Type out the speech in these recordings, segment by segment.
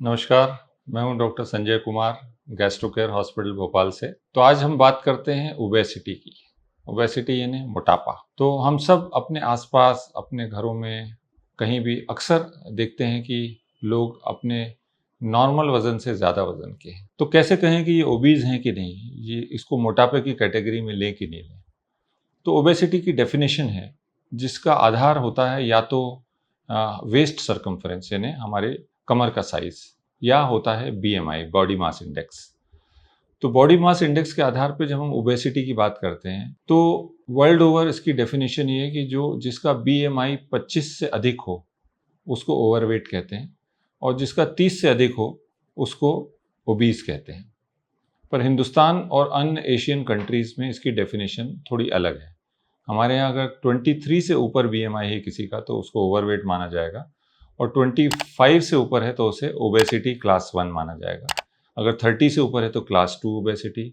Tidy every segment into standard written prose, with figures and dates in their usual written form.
नमस्कार, मैं हूं doctor Sanjay Kumar, gastro care hospital Bhopal से। तो आज हम बात करते हैं ओबेसिटी की। ओबेसिटी यानी मोटापा। तो हम सब अपने आसपास, अपने घरों में कहीं भी अक्सर देखते हैं कि लोग अपने नॉर्मल वज़न से ज़्यादा वज़न के हैं। तो कैसे कहें कि ये ओबीज़ हैं कि नहीं? ये इसको मोटापे की कैटेगरी में लें कि नहीं लें? तो ओबेसिटी की डेफिनेशन है, जिसका आधार होता है या तो वेस्ट सर्कम्फ्रेंस यानी हमारे कमर का साइज़, या होता है बीएमआई, बॉडी मास इंडेक्स। तो बॉडी मास इंडेक्स के आधार पे जब हम ओबेसिटी की बात करते हैं, तो वर्ल्ड ओवर इसकी डेफिनेशन ये है कि जिसका बीएमआई 25 से अधिक हो, उसको ओवरवेट कहते हैं, और जिसका 30 से अधिक हो, उसको ओबीज़ कहते हैं। पर हिंदुस्तान और अन्य एशियन कंट्रीज़ में इसकी डेफिनेशन थोड़ी अलग है। हमारे यहाँ अगर 23 से ऊपर बीएमआई है किसी का, तो उसको ओवरवेट माना जाएगा, और 25 से ऊपर है तो उसे ओबेसिटी क्लास 1 माना जाएगा। अगर 30 से ऊपर है तो क्लास 2 ओबेसिटी,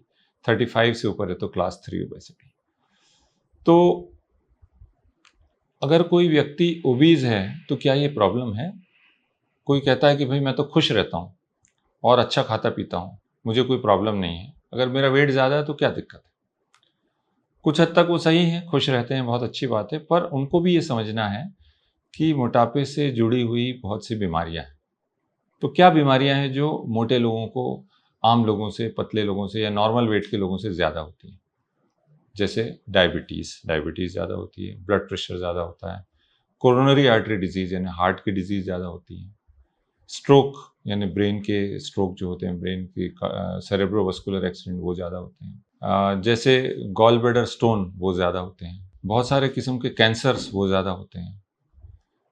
35 से ऊपर है तो क्लास 3 ओबेसिटी। तो अगर कोई व्यक्ति ओबीज़ है तो क्या ये प्रॉब्लम है? कोई कहता है कि भाई मैं तो खुश रहता हूँ और अच्छा खाता पीता हूँ, मुझे कोई प्रॉब्लम नहीं है। अगर मेरा वेट ज़्यादा है तो क्या दिक्कत है? कुछ हद तक वो सही है, खुश रहते हैं, बहुत अच्छी बात है, पर उनको भी ये समझना है कि मोटापे से जुड़ी हुई बहुत सी बीमारियां हैं। तो क्या बीमारियां हैं जो मोटे लोगों को आम लोगों से, पतले लोगों से या नॉर्मल वेट के लोगों से ज़्यादा होती हैं? जैसे डायबिटीज़ ज़्यादा होती है, ब्लड प्रेशर ज़्यादा होता है, कोरोनरी आर्टरी डिजीज़ यानी हार्ट की डिजीज़ ज़्यादा होती है, स्ट्रोक यानी ब्रेन के स्ट्रोक जो होते हैं, ब्रेन की सेरेब्रोवास्कुलर एक्सीडेंट वो ज़्यादा होते हैं, जैसे गॉल ब्लैडर स्टोन वो ज़्यादा होते हैं, बहुत सारे किस्म के कैंसर्स वो ज़्यादा होते हैं,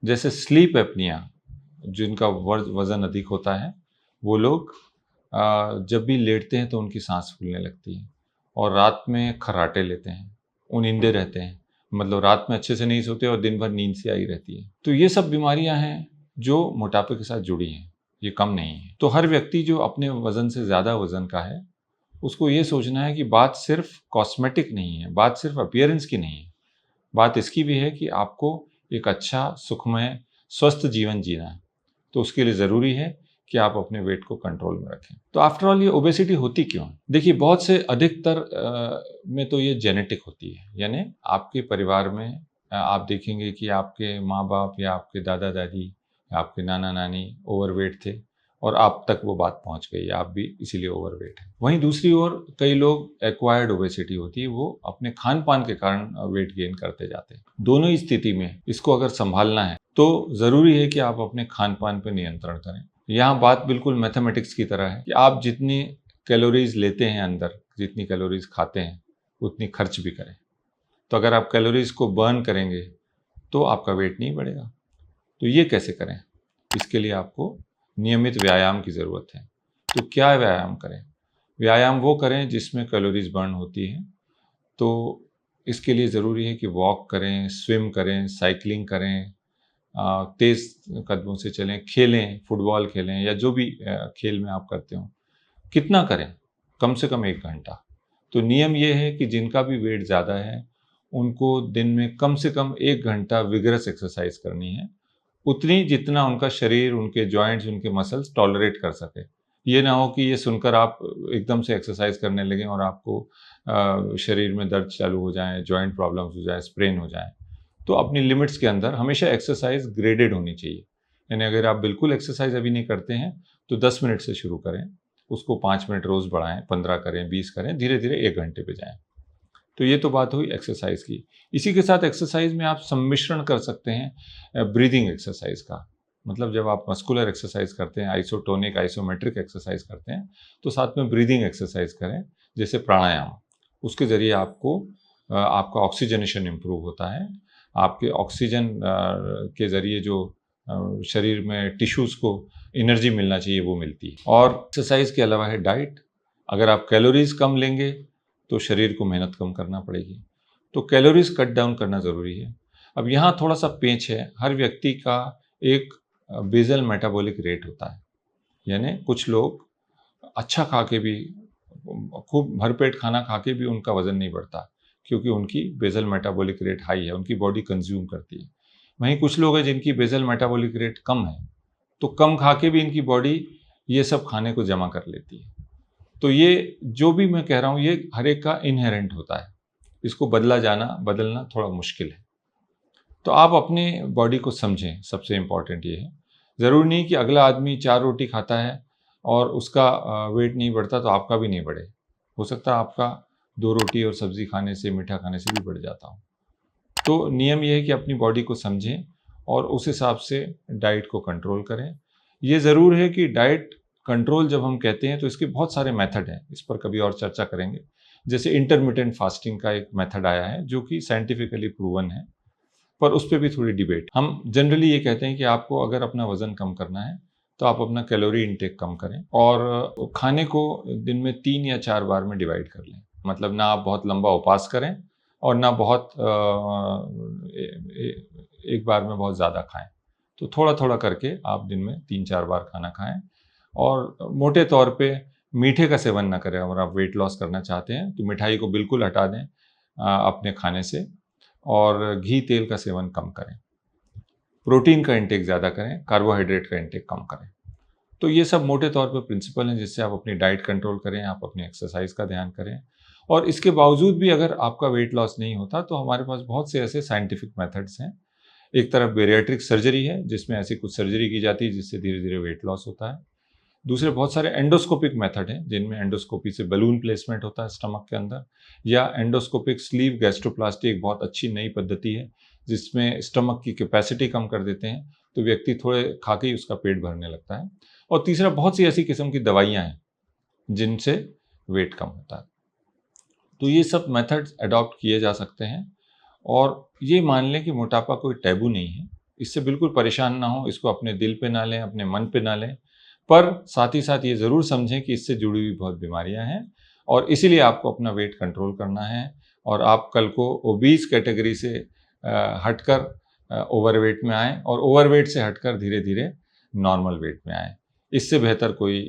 जैसे स्लीप एपनिया, जिनका वज़न अधिक होता है, वो लोग जब भी लेटते हैं तो उनकी सांस फूलने लगती है, और रात में खर्राटे लेते हैं, नींदे रहते हैं, मतलब रात में अच्छे से नहीं सोते और दिन भर नींद सी आई रहती है। तो ये सब बीमारियां हैं जो मोटापे के साथ जुड़ी हैं, ये कम नहीं है। तो हर व्यक्ति जो अपने वज़न से ज़्यादा वज़न का है, उसको ये सोचना है कि बात सिर्फ कॉस्मेटिक नहीं है, बात सिर्फ अपीयरेंस की नहीं है, बात इसकी भी है कि आपको एक अच्छा, सुखमय, स्वस्थ जीवन जीना है। तो उसके लिए ज़रूरी है कि आप अपने वेट को कंट्रोल में रखें। तो आफ्टर ऑल ये ओबेसिटी होती क्यों है? देखिए, बहुत से अधिकतर में तो ये जेनेटिक होती है, यानी आपके परिवार में आप देखेंगे कि आपके माँ-बाप या आपके दादा-दादी या आपके नाना-नानी ओवरवेट थे और आप तक वो बात पहुँच गई, आप भी इसीलिए ओवरवेट हैं। वहीं दूसरी ओर कई लोग एक्वायर्ड ओबेसिटी होती है, वो अपने खान-पान के कारण वेट गेन करते जाते हैं। दोनों ही स्थिति में इसको अगर सँभालना है, तो ज़रूरी है कि आप अपने खान-पान पे नियंत्रण करें। यहाँ बात बिल्कुल मैथमेटिक्स की तरह है कि आप जितनी कैलोरीज़ लेते हैं अंदर, जितनी कैलोरीज़ खाते हैं, उतनी खर्च भी करें। तो अगर आप कैलोरीज़ को बर्न करेंगे, तो आपका वेट नहीं बढ़ेगा। तो ये कैसे करें? इसके लिए आपको नियमित व्यायाम की ज़रूरत है। तो क्या व्यायाम करें? व्यायाम वो करें जिसमें कैलोरीज़ बर्न होती हैं। तो इसके लिए ज़रूरी है कि वॉक करें, स्विम करें, साइक्लिंग करें, तेज़ कदमों से चलें, खेलें, फुटबॉल खेलें या जो भी खेल में आप करते हो। कितना करें? कम से कम 1 घंटा। तो नियम ये है कि जिनका भी वेट ज़्यादा है, उनको दिन में कम से कम 1 घंटा विगरस एक्सरसाइज़ करनी है, उतनी जितना उनका शरीर, उनके जॉइंट्स, उनके मसल्स टॉलरेट कर सकें। ये ना हो कि ये सुनकर आप एकदम से एक्सरसाइज़ करने लगें और आपको शरीर में दर्द चालू हो जाए, जॉइंट प्रॉब्लम्स हो जाए, स्प्रेन हो जाए। तो अपनी लिमिट्स के अंदर हमेशा एक्सरसाइज़ ग्रेडेड होनी चाहिए। यानी अगर आप बिल्कुल एक्सरसाइज़ अभी नहीं करते हैं, तो 10 मिनट से शुरू करें, उसको 5 मिनट रोज़ बढ़ाएँ, 15 करें, 20 करें, धीरे-धीरे 1 घंटे पे जाएँ। तो ये तो बात हुई एक्सरसाइज़ की। इसी के साथ एक्सरसाइज़ में आप सम्मिश्रण कर सकते हैं ब्रीदिंग एक्सरसाइज़ का। मतलब जब आप मस्कुलर एक्सरसाइज़ करते हैं, आइसोटोनिक, आइसोमेट्रिक एक्सरसाइज़ करते हैं, तो साथ में ब्रीदिंग एक्सरसाइज़ करें, जैसे प्राणायाम। उसके ज़रिए आपका ऑक्सीजनेशन इम्प्रूव होता है। आपके ऑक्सीजन के ज़रिए जो शरीर में टिश्यूज़ को एनर्जी मिलना चाहिए, वो मिलती है। और एक्सरसाइज़ के अलावा है डाइट। अगर आप कैलोरीज़ कम लेंगे, तो शरीर को मेहनत कम करना पड़ेगी। तो कैलोरीज़ कट डाउन करना ज़रूरी है। अब यहाँ थोड़ा-सा पेंच है, हर व्यक्ति का एक बेसल मेटाबॉलिक रेट होता है। यानी कुछ लोग अच्छा खा के भी, खूब भरपेट खाना खा के भी उनका वज़न नहीं बढ़ता, क्योंकि उनकी बेसल मेटाबॉलिक रेट हाई है, उनकी बॉडी कंज़्यूम करती है। वहीं कुछ लोग हैं जिनकी बेसल मेटाबॉलिक रेट कम है, तो कम खा के भी इनकी बॉडी ये सब खाने को जमा कर लेती है। तो ये जो भी मैं कह रहा हूँ, ये हर एक का इनहेरेंट होता है, इसको बदलना थोड़ा मुश्किल है। तो आप अपने बॉडी को समझें, सबसे इम्पॉर्टेंट ये है। ज़रूरी नहीं कि अगला आदमी 4 रोटी खाता है और उसका वेट नहीं बढ़ता तो आपका भी नहीं बढ़े। हो सकता है आपका 2 रोटी और सब्ज़ी खाने से, मीठा खाने से भी बढ़ जाता हो। तो नियम ये है कि अपनी बॉडी को समझें और उस हिसाब से डाइट को कंट्रोल करें। ये ज़रूर है कि डाइट कंट्रोल जब हम कहते हैं तो इसके बहुत सारे मेथड हैं, इस पर कभी और चर्चा करेंगे। जैसे इंटरमिटेंट फास्टिंग का एक मेथड आया है जो कि साइंटिफिकली प्रूवन है, पर उस पे भी थोड़ी डिबेट। हम जनरली ये कहते हैं कि आपको अगर अपना वज़न कम करना है तो आप अपना कैलोरी इंटेक कम करें और खाने को दिन में 3 या 4 बार में डिवाइड कर लें। मतलब ना आप बहुत लंबा उपवास करें और ना बहुत एक बार में बहुत ज़्यादा खाएं। तो थोड़ा-थोड़ा करके आप दिन में 3-4 बार खाना खाएं और मोटे तौर पे मीठे का सेवन ना करें। अगर आप वेट लॉस करना चाहते हैं तो मिठाई को बिल्कुल हटा दें अपने खाने से और घी तेल का सेवन कम करें। प्रोटीन का इंटेक ज़्यादा करें, कार्बोहाइड्रेट का इंटेक कम करें। तो ये सब मोटे तौर पे प्रिंसिपल हैं जिससे आप अपनी डाइट कंट्रोल करें, आप अपनी एक्सरसाइज का ध्यान करें। और इसके बावजूद भी अगर आपका वेट लॉस नहीं होता तो हमारे पास बहुत से ऐसे साइंटिफिक मेथड्स हैं। एक तरफ बेरियाट्रिक सर्जरी है जिसमें ऐसी कुछ सर्जरी की जाती है जिससे धीरे धीरे वेट लॉस होता है। दूसरे बहुत सारे एंडोस्कोपिक मेथड हैं जिनमें एंडोस्कोपी से बलून प्लेसमेंट होता है स्टमक के अंदर, या एंडोस्कोपिक स्लीव गैस्ट्रोप्लास्टी एक बहुत अच्छी नई पद्धति है जिसमें स्टमक की कैपेसिटी कम कर देते हैं तो व्यक्ति थोड़े खा के ही उसका पेट भरने लगता है। और तीसरा बहुत सी ऐसी किस्म की दवाइयाँ हैं जिनसे वेट कम होता है। तो ये सब मेथड्स अडॉप्ट किए जा सकते हैं और ये मान लें कि मोटापा कोई टैबू नहीं है। इससे बिल्कुल परेशान ना हो, इसको अपने दिल पे ना लें, अपने मन पे ना लें, पर साथ ही साथ ये ज़रूर समझें कि इससे जुड़ी हुई बहुत बीमारियां हैं और इसीलिए आपको अपना वेट कंट्रोल करना है और आप कल को ओबीज कैटेगरी से हटकर ओवरवेट में आएँ और ओवरवेट से हटकर धीरे धीरे नॉर्मल वेट में आएँ। इससे बेहतर कोई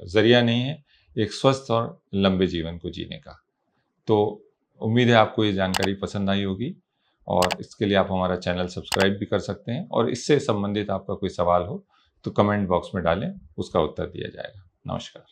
ज़रिया नहीं है एक स्वस्थ और लंबे जीवन को जीने का। तो उम्मीद है आपको ये जानकारी पसंद आई होगी और इसके लिए आप हमारा चैनल सब्सक्राइब भी कर सकते हैं और इससे संबंधित आपका कोई सवाल हो तो कमेंट बॉक्स में डालें, उसका उत्तर दिया जाएगा। नमस्कार।